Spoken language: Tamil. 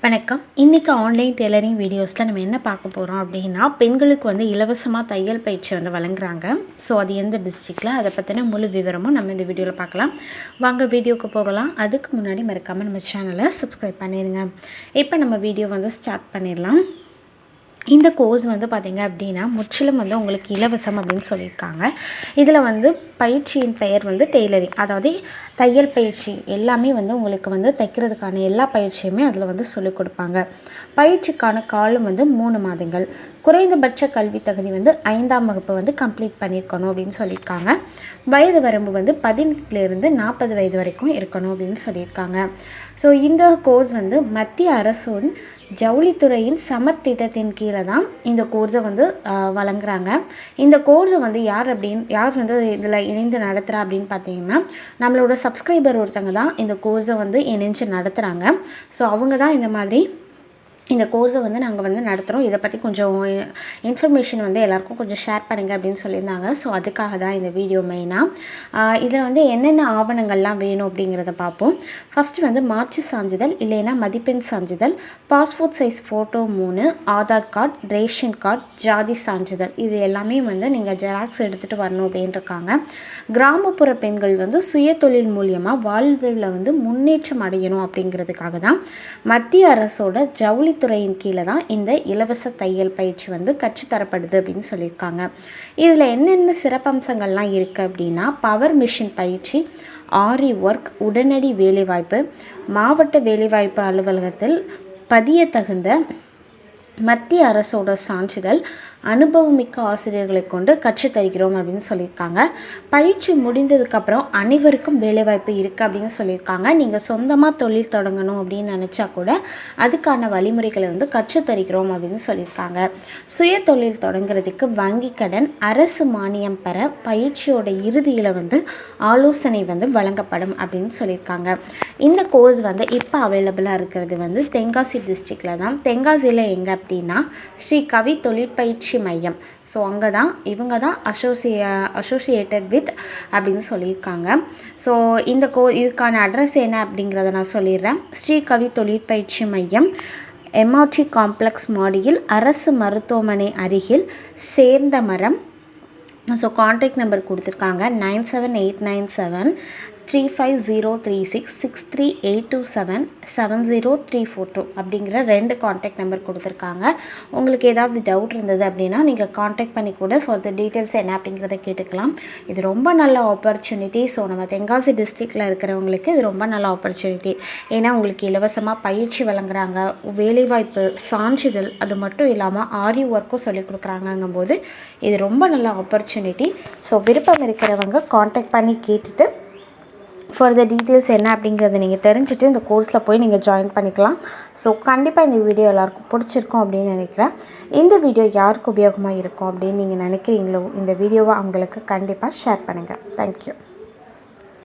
வணக்கம். இன்றைக்கி ஆன்லைன் டெய்லரிங் வீடியோஸில் நம்ம என்ன பார்க்க போகிறோம் அப்படின்னா, பெண்களுக்கு வந்து இலவசமாக தையல் பயிற்சி வந்து வழங்குறாங்க. ஸோ அது எந்த டிஸ்ட்ரிக்டில், அதை பற்றின முழு விவரமும் நம்ம இந்த வீடியோவில் பார்க்கலாம். வாங்க வீடியோவுக்கு போகலாம். அதுக்கு முன்னாடி மறக்காமல் நம்ம சேனலை சப்ஸ்கிரைப் பண்ணிடுங்க. இப்போ நம்ம வீடியோ வந்து ஸ்டார்ட் பண்ணிடலாம். இந்த கோர்ஸ் வந்து பார்த்திங்க அப்படின்னா முற்றிலும் வந்து உங்களுக்கு இலவசம் அப்படின்னு சொல்லியிருக்காங்க. இதில் வந்து பயிற்சியின் பெயர் வந்து டெய்லரிங், அதாவது தையல் பயிற்சி எல்லாமே வந்து உங்களுக்கு வந்து தைக்கிறதுக்கான எல்லா பயிற்சியுமே அதில் வந்து சொல்லிக் கொடுப்பாங்க. பயிற்சிக்கான காலம் வந்து 3 மாதங்கள். குறைந்தபட்ச கல்வி தகுதி வந்து 5ஆம் வகுப்பு வந்து கம்ப்ளீட் பண்ணியிருக்கணும் அப்படின்னு சொல்லியிருக்காங்க. வயது வரம்பு வந்து 18லேருந்து 40 வயது வரைக்கும் இருக்கணும் அப்படின்னு சொல்லியிருக்காங்க. ஸோ இந்த கோர்ஸ் வந்து மத்திய அரசின் ஜவுளித்துறையின் சமர் திட்டத்தின் கீழே தான் இந்த கோர்ஸை வந்து வழங்குறாங்க. இந்த கோர்ஸை வந்து யார் வந்து இதில் இணைந்து நடத்துகிறா அப்படின்னு பார்த்தீங்கன்னா, நம்மளோட சப்ஸ்கிரைபர் ஒருத்தங்க தான் இந்த கோர்ஸை வந்து இணைஞ்சு நடத்துகிறாங்க. ஸோ அவங்க தான் இந்த மாதிரி இந்த கோர்ஸை வந்து நாங்கள் வந்து நடத்துகிறோம், இதை பற்றி கொஞ்சம் இன்ஃபர்மேஷன் வந்து எல்லாேருக்கும் கொஞ்சம் ஷேர் பண்ணுங்கள் அப்படின்னு சொல்லியிருந்தாங்க. ஸோ அதுக்காக தான் இந்த வீடியோ மெயினாக. இதில் வந்து என்னென்ன ஆவணங்கள்லாம் வேணும் அப்படிங்கிறத பார்ப்போம். ஃபஸ்ட்டு வந்து மாற்று சான்றிதழ், இல்லைன்னா மதிப்பெண் சான்றிதழ், passport size photo 3, Aadhaar card, ration card, ஜாதி சான்றிதழ், இது எல்லாமே வந்து நீங்கள் ஜெராக்ஸ் எடுத்துகிட்டு வரணும் அப்படின்ட்டுருக்காங்க. கிராமப்புற பெண்கள் வந்து சுய தொழில் மூலியமாக வாழ்வில் வந்து முன்னேற்றம் அடையணும் அப்படிங்கிறதுக்காக தான் மத்திய அரசோட ஜவுளி துறையின் கீழே தான் இந்த இலவச தையல் பயிற்சி வந்து கற்றுத்தரப்படுது அப்படின்னு சொல்லியிருக்காங்க. இதில் என்னென்ன சிறப்பம்சங்கள்லாம் இருக்குது அப்படின்னா, பவர் மிஷின் பயிற்சி, ஆரி ஒர்க், உடனடி வேலைவாய்ப்பு, மாவட்ட வேலைவாய்ப்பு அலுவலகத்தில் பதிய தகுந்த மத்திய அரசோட சான்றிதழ், அனுபவமிக்க ஆசிரியர்களை கொண்டு கற்றுத்தருகிறோம் அப்படின்னு சொல்லியிருக்காங்க. பயிற்சி முடிந்ததுக்கப்புறம் அனைவருக்கும் வேலைவாய்ப்பு இருக்குது அப்படின்னு சொல்லியிருக்காங்க. நீங்கள் சொந்தமாக தொழில் தொடங்கணும் அப்படின்னு நினச்சா கூட அதுக்கான வழிமுறைகளை வந்து கற்றுத்தருகிறோம் அப்படின்னு சொல்லியிருக்காங்க. சுய தொழில் தொடங்குறதுக்கு வங்கி கடன், அரசு மானியம் பெற பயிற்சியோட இறுதியில் வந்து ஆலோசனை வந்து வழங்கப்படும் அப்படின்னு சொல்லியிருக்காங்க. இந்த கோர்ஸ் வந்து இப்போ அவைலபிளாக இருக்கிறது வந்து தென்காசி டிஸ்ட்ரிக்டில் தான். தென்காசியில் எங்கே அப்படின்னா ஸ்ரீ கவி தொழிற்பயிற்சி மையம். ஸோ அங்கே தான் இவங்க தான் அசோசியேட்டட் வித் அப்படின்னு சொல்லியிருக்காங்க. ஸோ இதுக்கான அட்ரஸ் என்ன அப்படிங்கிறத நான் சொல்லிடுறேன். ஸ்ரீ கவி தொழிற்பயிற்சி மையம், எம்ஆர்டி காம்ப்ளெக்ஸ் மாடியில், அரசு மருத்துவமனை அருகில், சேர்ந்த மரம். ஸோ கான்டாக்ட் நம்பர் கொடுத்துருக்காங்க 9789735036, 6382770342 அப்படிங்கிற 2 கான்டாக்ட் நம்பர் கொடுத்துருக்காங்க. உங்களுக்கு ஏதாவது டவுட் இருந்தது அப்படின்னா நீங்கள் கான்டாக்ட் பண்ணி கூட ஃபர்தர் டீட்டெயில்ஸ் என்ன அப்படிங்கிறத கேட்டுக்கலாம். இது ரொம்ப நல்ல ஆப்பர்ச்சுனிட்டி. ஸோ நம்ம தென்காசி டிஸ்ட்ரிக்டில் இருக்கிறவங்களுக்கு இது ரொம்ப நல்ல ஆப்பர்ச்சுனிட்டி. ஏன்னா உங்களுக்கு இலவசமாக பயிற்சி வழங்குறாங்க, வேலைவாய்ப்பு சான்றிதழ், அது மட்டும் இல்லாமல் ஆரி ஒர்க்கும் சொல்லிக் கொடுக்குறாங்கங்கும்போது இது ரொம்ப நல்ல ஆப்பர்ச்சுனிட்டி. ஸோ விருப்பம் இருக்கிறவங்க கான்டாக்ட் பண்ணி கேட்டுட்டு ஃபர்தர் டீட்டெயில்ஸ் என்ன அப்படிங்கிறத நீங்கள் தெரிஞ்சுட்டு இந்த கோர்ஸில் போய் நீங்கள் ஜாயின் பண்ணிக்கலாம். ஸோ கண்டிப்பாக இந்த வீடியோ எல்லாருக்கும் பிடிச்சிருக்கும் அப்படின்னு நினைக்கிறேன். இந்த வீடியோ யாருக்கு உபயோகமாக இருக்கும் அப்படின்னு நீங்கள் நினைக்கிறீங்களோ இந்த வீடியோவை அவங்களுக்கு கண்டிப்பாக ஷேர் பண்ணுங்கள். தேங்க்யூ.